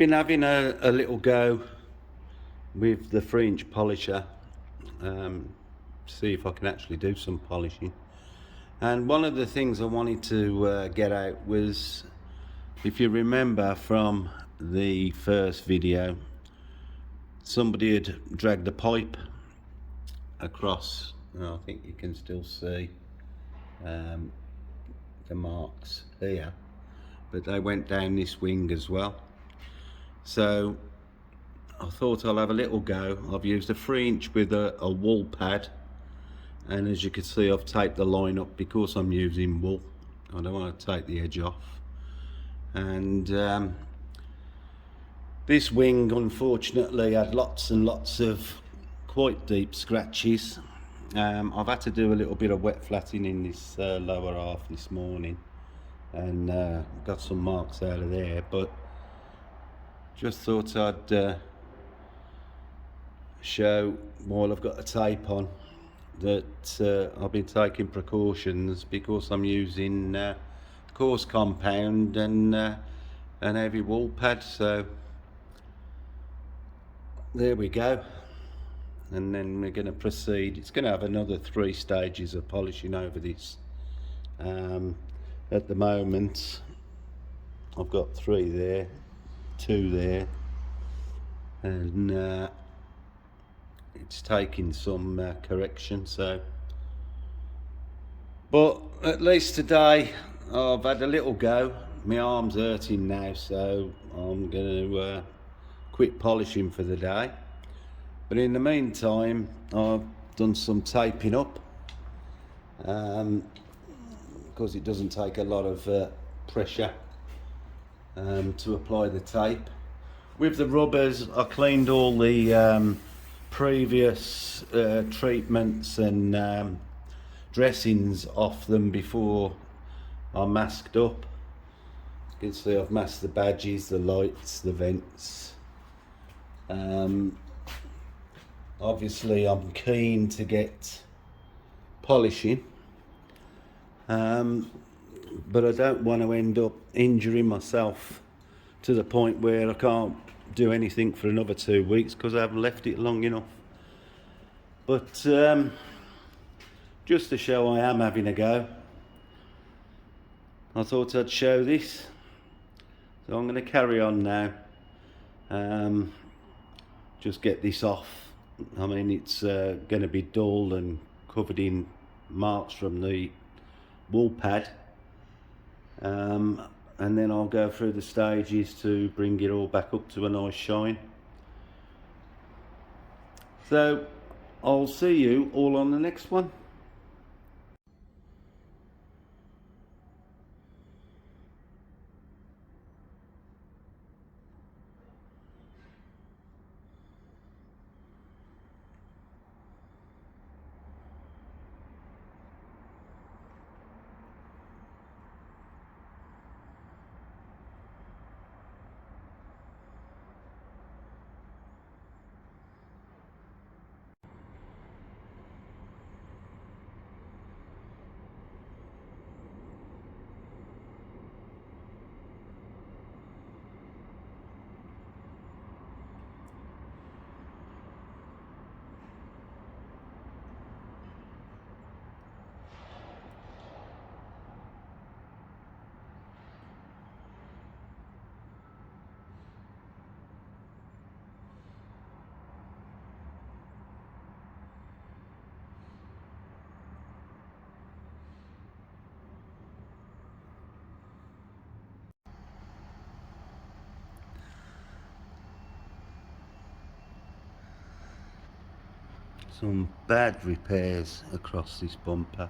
been having a little go with the 3-inch polisher, see if I can actually do some polishing. And one of the things I wanted to get out was, if you remember from the first video, somebody had dragged a pipe across. I think you can still see the marks here, but they went down this wing as well. So I thought I'll have a little go. I've used a 3-inch with a wool pad, and as you can see, I've taped the line up because I'm using wool. I don't want to take the edge off. And this wing unfortunately had lots and lots of quite deep scratches. I've had to do a little bit of wet flatting in this lower half this morning, and got some marks out of there, but just thought I'd show, while I've got the tape on, that I've been taking precautions because I'm using coarse compound and an heavy wool pad. So there we go. And then we're going to proceed. It's going to have another 3 stages of polishing over this. At the moment I've got 3 there, 2 there, and it's taking some correction. So, but at least today I've had a little go. My arm's hurting now, so I'm going to quit polishing for the day. But in the meantime, I've done some taping up, because it doesn't take a lot of pressure to apply the tape. With the rubbers, I cleaned all the previous treatments and dressings off them before I masked up. You can see I've masked the badges, the lights, the vents. Obviously I'm keen to get polishing, but I don't want to end up injuring myself to the point where I can't do anything for another 2 weeks because I haven't left it long enough. But just to show I am having a go, I thought I'd show this. So I'm going to carry on now, just get this off. I mean, it's going to be dull and covered in marks from the wool pad, and then I'll go through the stages to bring it all back up to a nice shine. So I'll see you all on the next one. Some bad repairs across this bumper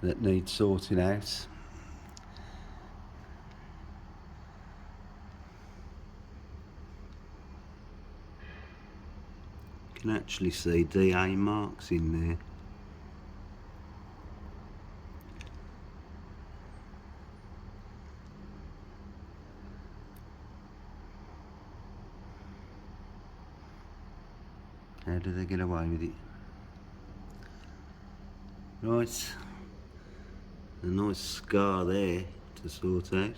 that need sorting out. You can actually see DA marks in there. How do they get away with it? Right, a nice scar there to sort out.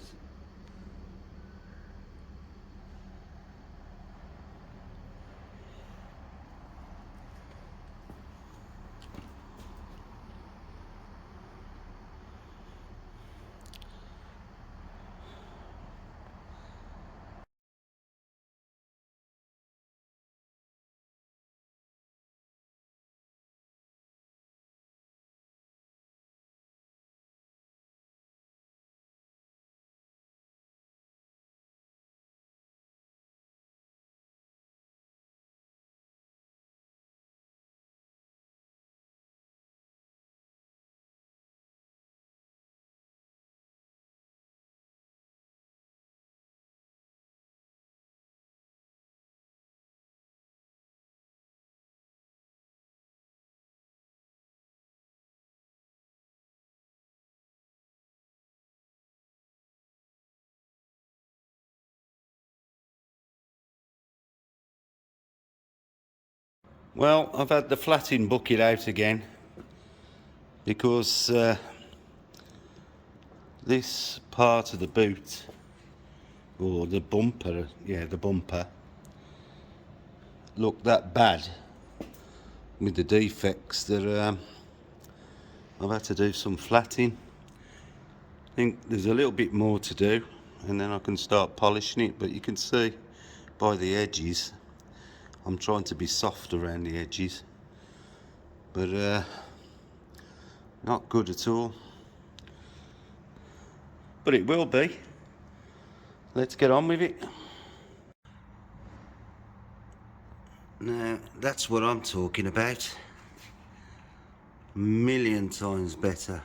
Well, I've had the flatting bucket out again because this part of the boot, or the bumper, yeah, the bumper, looked that bad with the defects that I've had to do some flatting. I think there's a little bit more to do and then I can start polishing it, but you can see by the edges I'm trying to be soft around the edges, but not good at all. But it will be. Let's get on with it. Now that's what I'm talking about. A million times better.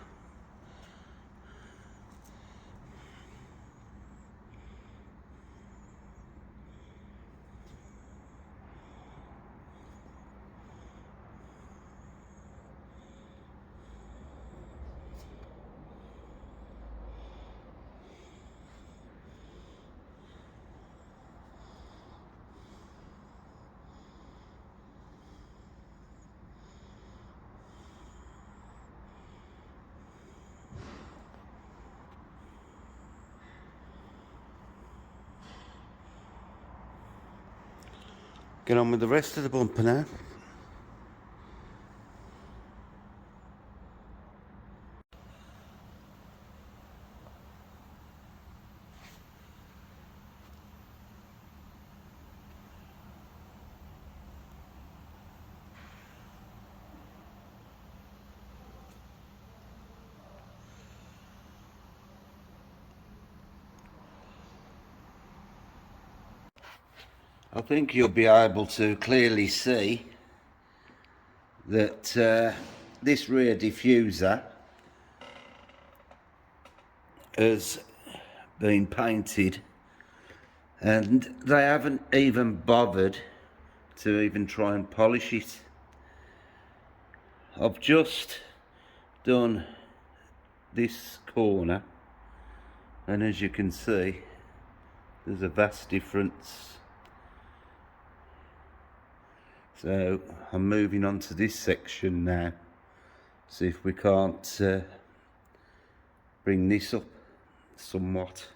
Get on with the rest of the bumper now. I think you'll be able to clearly see that this rear diffuser has been painted, and they haven't even bothered to even try and polish it. I've just done this corner, and as you can see there's a vast difference. So I'm moving on to this section now, see if we can't bring this up somewhat.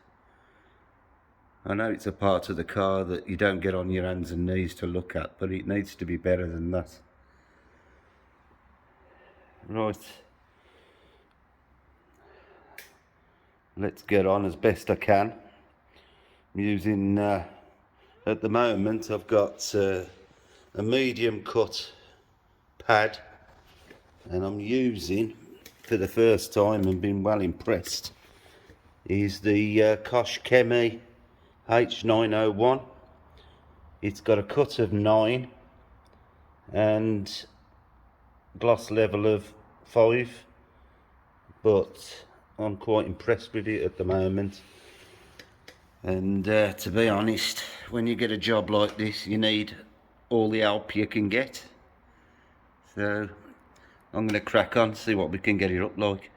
I know it's a part of the car that you don't get on your hands and knees to look at, but it needs to be better than that. Right, let's get on as best I can. I'm using, at the moment I've got a medium cut pad, and I'm using, for the first time and been well impressed, is the Kosh Chemie H901. It's got a cut of 9 and gloss level of 5, but I'm quite impressed with it at the moment. And to be honest, when you get a job like this you need all the help you can get. So I'm going to crack on, see what we can get it up like.